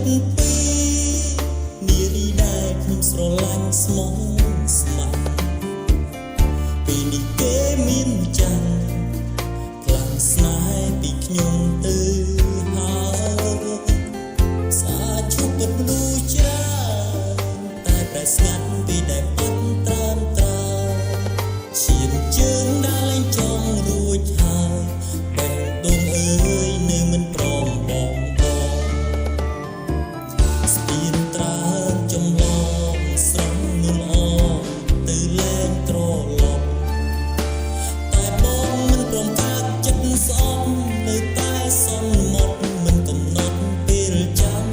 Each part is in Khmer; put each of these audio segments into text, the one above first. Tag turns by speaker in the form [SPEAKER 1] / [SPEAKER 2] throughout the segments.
[SPEAKER 1] ពីនារីដែលខ្ញុំស្រឡាញ់ស្មោះស្ម័គ្រពេលនេះគេមានចាស់ខ្លាំងស្នេហ៍ពីខ្ញុំទៅហើយសាឈប់ពិតលូចាតែប្រែស្ងាត់ពីដែលបាត់ត្រាំត្រាឈានជើងដើរលេងចង់រួចហើយបងដងអើយនៅមិនព្រមបងស្ពានត្រាំចំឡងស្រងនួនអងទៅលែងត្រឡប់តែបងមិនព្រមកាត់ចិត្តស្អប់នៅតែសន្មត់មិនកំណត់ពេលចាំ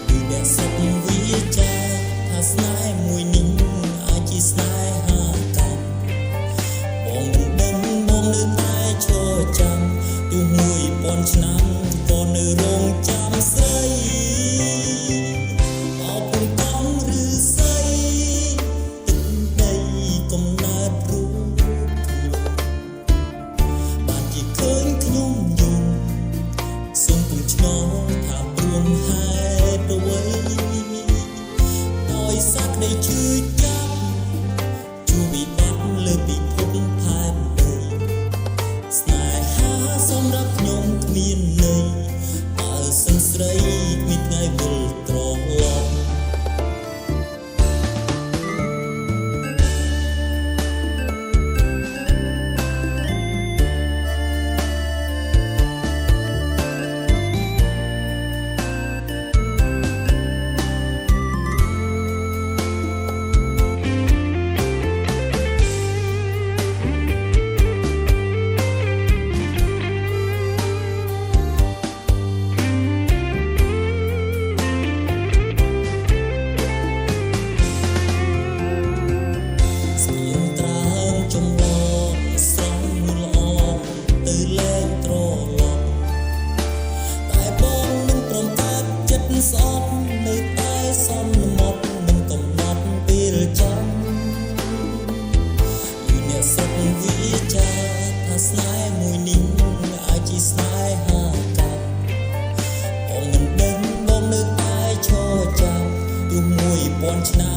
[SPEAKER 1] ពីអ្នកសុខវាចាថាស្នេហ៍មួយនេះអាចជាស្នេហាកម្មបងមិនដឹងបងនៅតែឈរចាំទោះ1000ឆ្នាំក៏នៅរងចាំស្រីអោពុំកង់ឬស្រីទឹកដីកំណើតរូបបានជាឃើញខ្ញុំយំសូមគុំឆ្ងល់ថាព្រួងហេតុអ្វីដោយសារក្តីឈឺចាប់ជួបវិបត្តិលើពិភពផែនដីស្នេហាសម្រាប់ខ្ញុំគ្មានន័យបើសិនស្រីគ្មានថ្ងៃវិលត្រឡប់ ស្អប់នៅតែសន្មត់មិនកំណត់ពេលចាំយូរអ្នកសុខវាចាថាស្នេហ៍មួយនេះអាចជាស្នេហាកម្មបងមិនដឹងបងនៅតែឈរចាំទោះ1000ឆ្នាំ